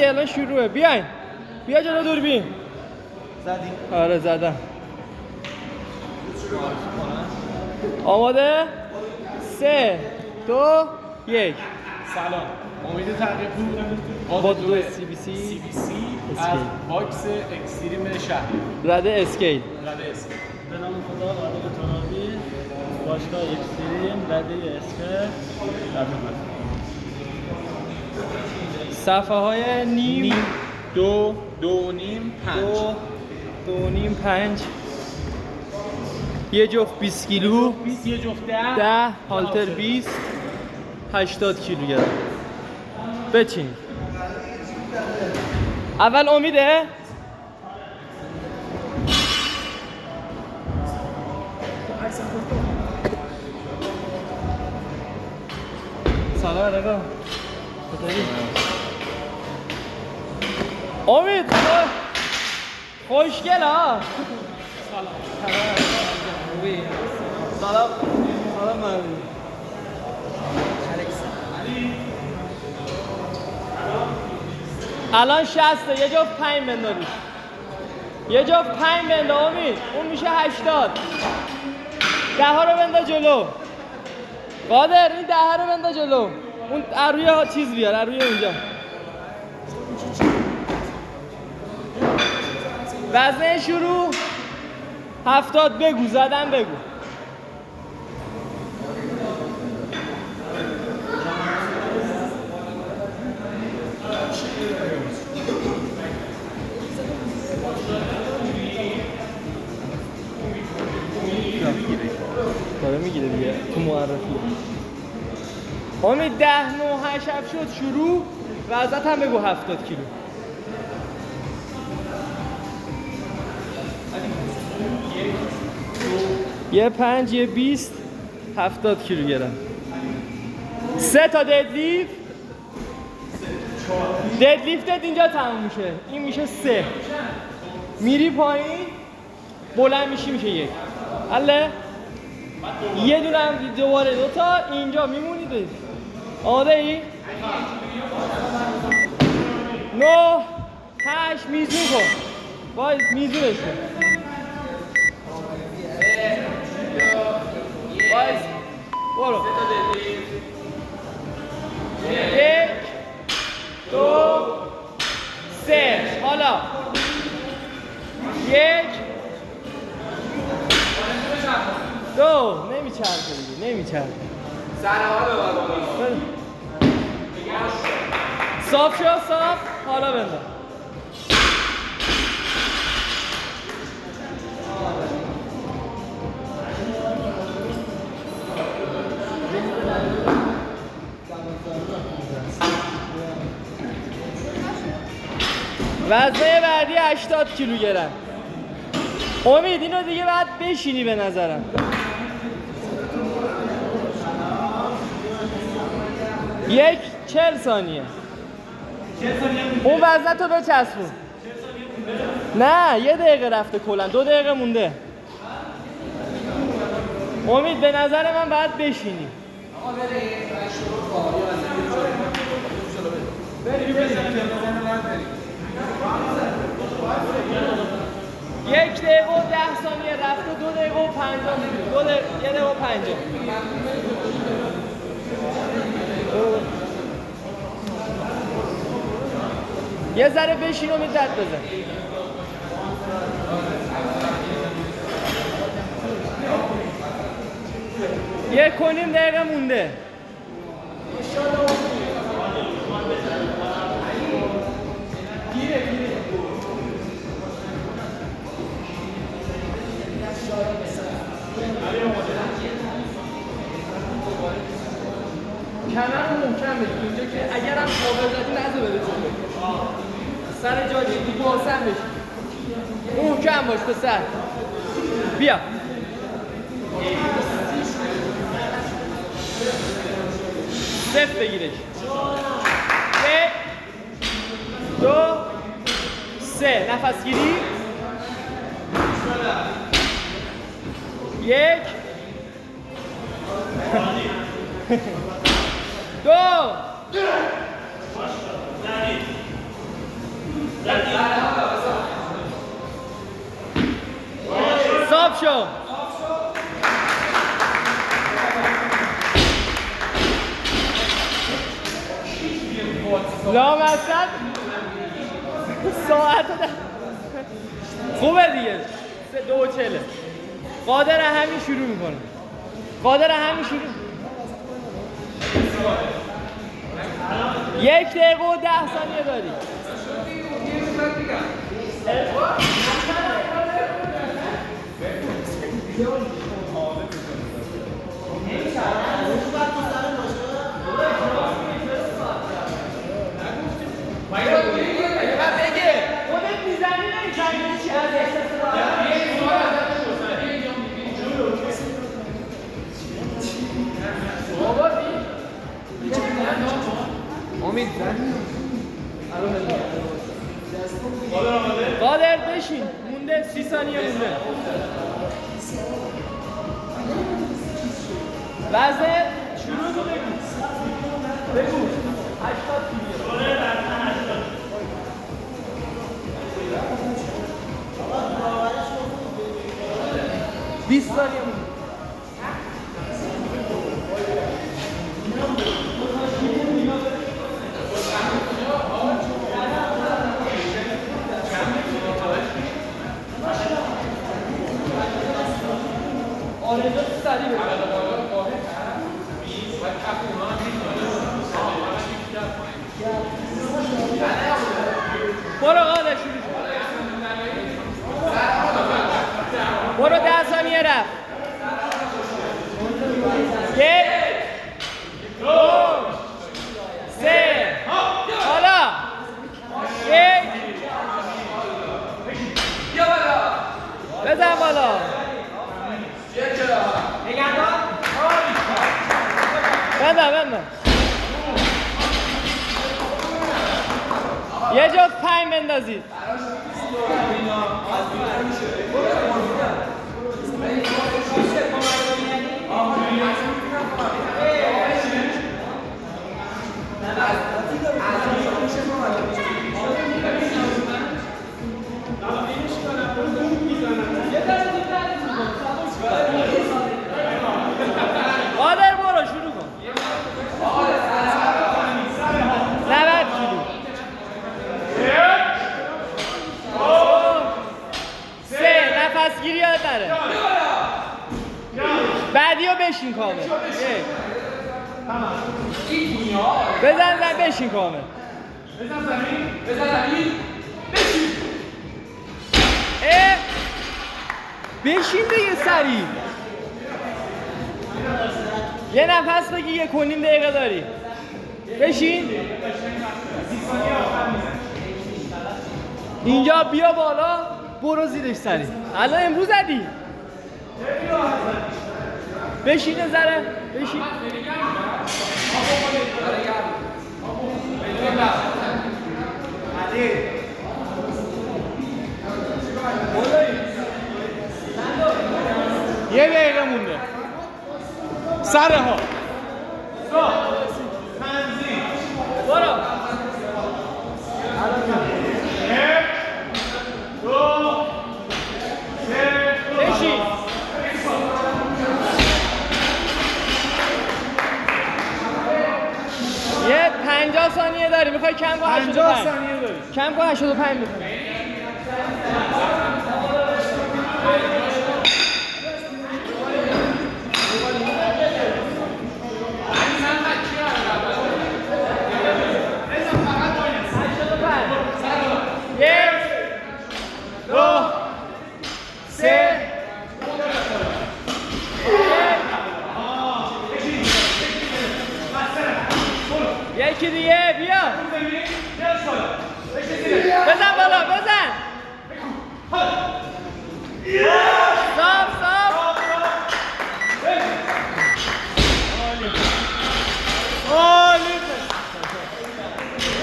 دیگه الان شروعه. بیاین بیا جلو دوربین. زدیم. آره زدم. آماده؟ 3 2 1. سلام، امید تقی‌پور با دو CBC از باکس اکستریم شهری رده اسکیل. رده اسکیل. به نام خدا عادل ترابی، باشگاه اکستریم رده اسکیل در خدمت. صفحه های نیم 2 2 نیم 5 2 نیم 5. یه جفت 20 کیلو، 20 یه جفت 10 10 هالتر 20 80 کیلوگرم. بچین. اول امیده. سلام علیکم. چطوری؟ امید خوشگل ها. سلام سلام مردی. الان 60. یه جفت 5 بنداریش. یه جفت 5 بنده امید. اون میشه 80. 10 ها رو بنده جلو. قادر این 10 ها رو بنده جلو. اون روی چیز بیار، روی اونجا. وزنه شروع 70. بگو زدن بگو. داره میگیره دیگه تو معرفی. امید 10 9 8 شد شروع. وزنت هم بگو 70 کیلو. یه 5 یه 20 70 کیلوگرم. 3 تا ددلیفت. ددلیفتت اینجا تموم میشه. این میشه 3. میری پایین بلند میشه 1. حله؟ یه دونه هم دوباره 2 تا اینجا میمونید. آماده ای؟ 9 8 میزون کن. باید میزونش کن. باید برو. 1 2 3. حالا 1 2. نمیچرخه دیگه نمیچرخه. سرها ببر بالا. صاف شو صاف. حالا بنداز. وزنه بعدی 80 کیلوگرم. امید اینو دیگه باید بشینی به نظرم. یک 40 ثانیه. اون وزنتو بچسبون. نه 1 دقیقه رفته کلا. 2 دقیقه مونده. امید به نظر من باید بشینی. یک دقیقه و 10 ثانیه رفته. 2 دقیقه و 50. 1 دقیقه و 50. یه ذره بشین و دد بزن. یک و نیم دقیقه مونده. کمر رو محکم بگیر اینجا که اگر هم قابل زدی نزو بده جلو. سر جا جدی باسم بشی. محکم باش پسر. بیا. صفر بگیرش. 1 2 3. نفس گیری. 1 2 صاف شو لامصب ساعت خوبه دیگه 2:40 قادر همین شروع میکنه قادر همین شروع 1 دقیقه و 10 ثانیه داری امید قادر بشین مونده 30 ثانیه مونده وزن شروع تو بگو 80 کیلو 20 ثانیه مونده آرزو سریع برو قادر شروع برو 10 ثانیه رفت 1 2 3 حالا 1 بزن بالا بندم یه جا 5 بندازید قادر برو شروع کن 90 کیلو 3 نفس گیری یاد نره بعدی رو بشین کامل بزن بشین کامل بزن زمین بشین دیگه سریع یه نفس بگی 1.5 دقیقه داری بشین اینجا بیا بالا برو زیرش سریع الان امروز زدی بشین یه ذره بشین یه دقیقه مونده سرها برو بشین یه 50 ثانیه داری میخوای کم کن 85 ثانیه داری کم کن 85 میخوای